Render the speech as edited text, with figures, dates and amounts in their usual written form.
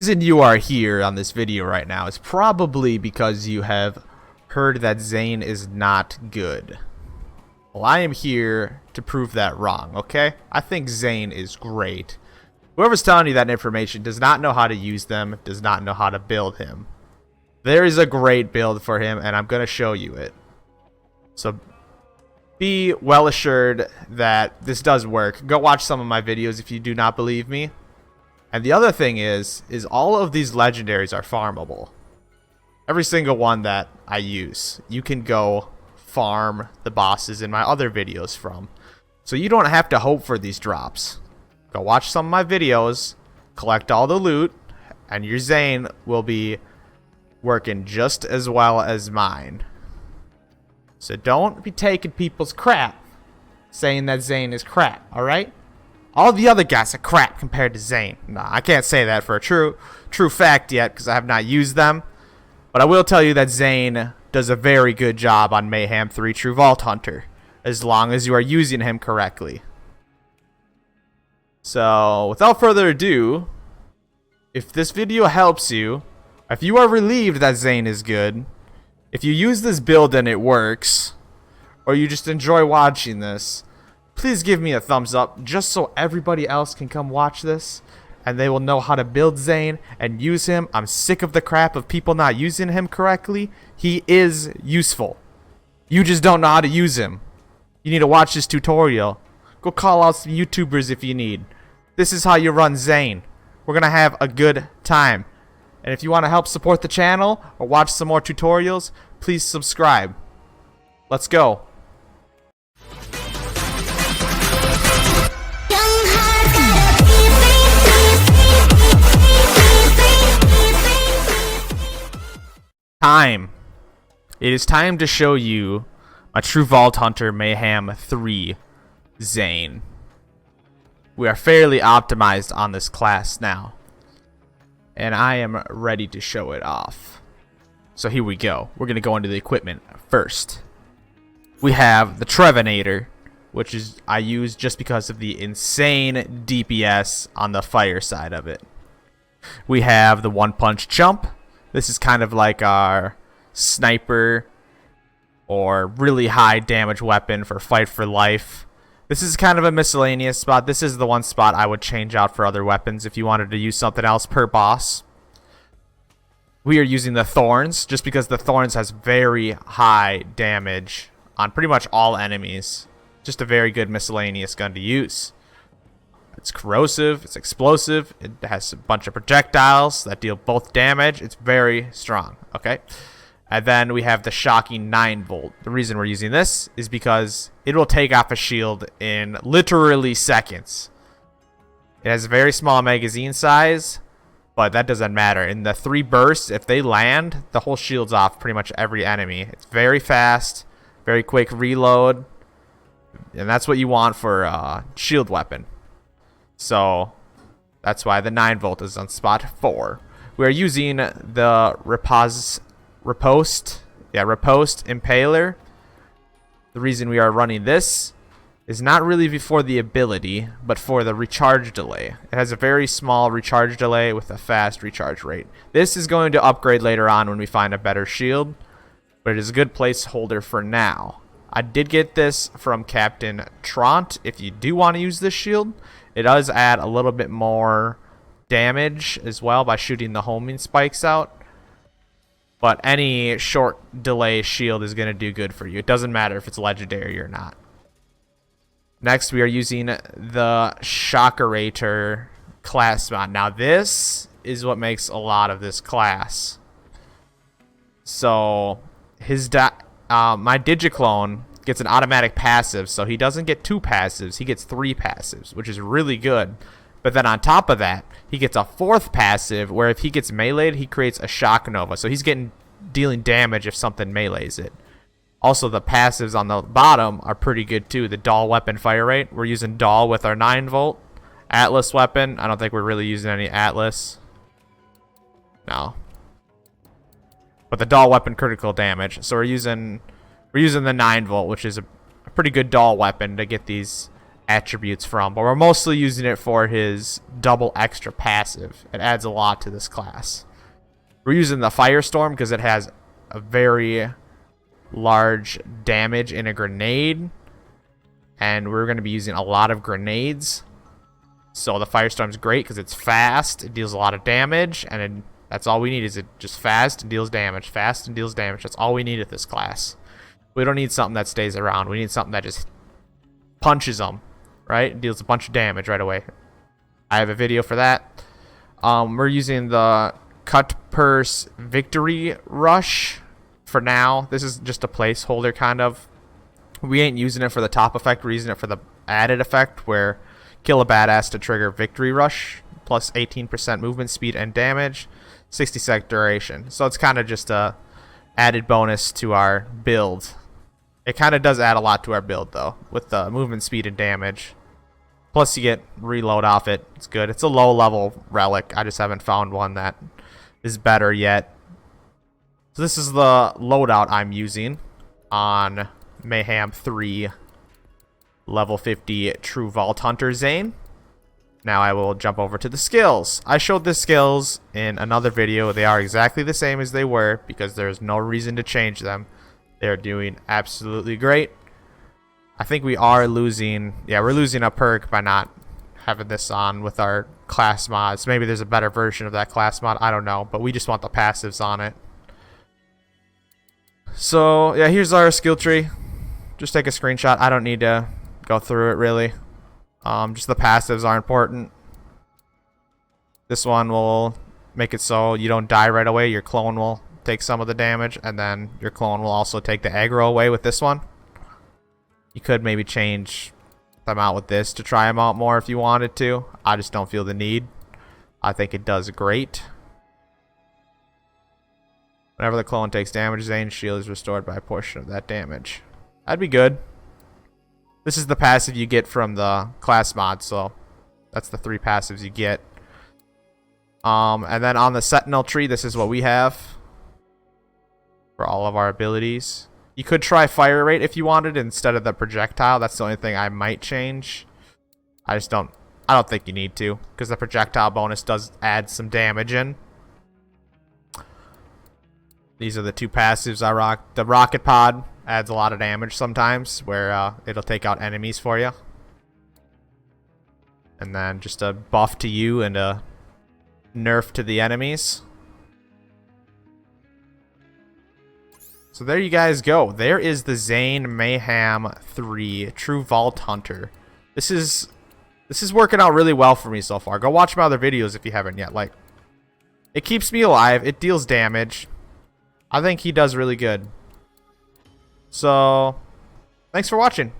reason you are here on this video right now is probably because you have heard that Zane is not good. Well, I am here to prove that wrong, okay? I think Zane is great. Whoever's telling you that information does not know how to use them, does not know how to build him. There is a great build for him, and I'm going to show you it. So be well assured that this does work. Go watch some of my videos if you do not believe me. And the other thing is all of these legendaries are farmable. Every single one that I use, you can go farm the bosses in my other videos from. So you don't have to hope for these drops. Go watch some of my videos, collect all the loot, and your Zane will be working just as well as mine. So don't be taking people's crap, saying that Zane is crap, alright? All the other guys are crap compared to Zane. Nah, I can't say that for a true fact yet because I have not used them. But I will tell you that Zane does a very good job on Mayhem 3 True Vault Hunter, as long as you are using him correctly. So, without further ado, if this video helps you, if you are relieved that Zane is good, if you use this build and it works, or you just enjoy watching this, please give me a thumbs up just so everybody else can come watch this and they will know how to build Zane and use him. I'm sick of the crap of people not using him correctly. He is useful. You just don't know how to use him. You need to watch this tutorial. Go call out some YouTubers if you need. This is how you run Zane. We're going to have a good time. And if you want to help support the channel or watch some more tutorials, please subscribe. Let's go. It is time to show you my True Vault Hunter Mayhem 3 Zane. We are fairly optimized on this class now, and I am ready to show it off. So here we go. We're gonna go into the equipment first. We have the Trevinator, which is I use just because of the insane DPS on the fire side of it. We have the One Punch Chump. This is kind of like our sniper or really high damage weapon for fight for life. This is kind of a miscellaneous spot. This is the one spot I would change out for other weapons if you wanted to use something else per boss. We are using the Thorns just because the Thorns has very high damage on pretty much all enemies. Just a very good miscellaneous gun to use. It's corrosive, it's explosive, it has a bunch of projectiles that deal both damage. It's very strong, okay? And then we have the shocking 9-volt. The reason we're using this is because it will take off a shield in literally seconds. It has a very small magazine size, but that doesn't matter. In the 3 bursts, if they land, the whole shield's off pretty much every enemy. It's very fast, very quick reload, and that's what you want for a shield weapon. So that's why the 9-volt is on spot 4. We are using the Riposte Impaler. The reason we are running this is not really for the ability, but for the recharge delay. It has a very small recharge delay with a fast recharge rate. This is going to upgrade later on when we find a better shield, but it is a good placeholder for now. I did get this from Captain Trant. If you do want to use this shield, it does add a little bit more damage as well by shooting the homing spikes out. But any short delay shield is going to do good for you. It doesn't matter if it's legendary or not. Next, we are using the Shockerator class mod. Now, this is what makes a lot of this class. So, my Digiclone gets an automatic passive, so he doesn't get 2 passives, he gets 3 passives, which is really good. But then on top of that, he gets a 4th passive, where if he gets meleeed, he creates a Shock Nova, so he's dealing damage if something melees it. Also, the passives on the bottom are pretty good too. The Doll weapon fire rate, we're using Doll with our 9-volt. Atlas weapon, I don't think we're really using any Atlas. No. But the Doll weapon critical damage, so we're using the 9-volt, which is a pretty good Doll weapon to get these attributes from, but we're mostly using it for his double extra passive. It adds a lot to this class. We're using the Firestorm because it has a very large damage in a grenade, and we're going to be using a lot of grenades. So the Firestorm's great because it's fast, it deals a lot of damage, and that's all we need, is it just fast and deals damage. Fast and deals damage. That's all we need at this class. We don't need something that stays around. We need something that just punches them, right? It deals a bunch of damage right away. I have a video for that. We're using the Cut Purse Victory Rush for now. This is just a placeholder, kind of. We ain't using it for the top effect. We're using it for the added effect where kill a badass to trigger Victory Rush, plus 18% movement speed and damage, 60-sec duration. So it's kind of just a added bonus to our build. It kind of does add a lot to our build, though, with the movement speed and damage. Plus, you get reload off it. It's good. It's a low-level relic. I just haven't found one that is better yet. So this is the loadout I'm using on Mayhem 3 level 50 True Vault Hunter Zane. Now I will jump over to the skills. I showed the skills in another video. They are exactly the same as they were because there's no reason to change them. They're doing absolutely great. I think we are losing... Yeah, we're losing a perk by not having this on with our class mods. Maybe there's a better version of that class mod. I don't know. But we just want the passives on it. So, yeah, here's our skill tree. Just take a screenshot. I don't need to go through it, really. Just the passives are important. This one will make it so you don't die right away. Your clone will take some of the damage, and then your clone will also take the aggro away with this one. You could maybe change them out with this to try them out more if you wanted to. I just don't feel the need. I think it does great. Whenever the clone takes damage, Zane's shield is restored by a portion of that damage. That'd be good. This is the passive you get from the class mod, so that's the 3 passives you get. And then on the Sentinel tree, this is what we have for all of our abilities. You could try fire rate if you wanted instead of the projectile. That's the only thing I might change. I don't think you need to, because the projectile bonus does add some damage in. These are the 2 passives I rock. The rocket pod adds a lot of damage sometimes, where it'll take out enemies for you. And then just a buff to you and a nerf to the enemies. So there you guys go. There is the Zane Mayhem 3 True Vault Hunter. This is working out really well for me so far. Go watch my other videos if you haven't yet. Like, it keeps me alive. It deals damage. I think he does really good. So, thanks for watching.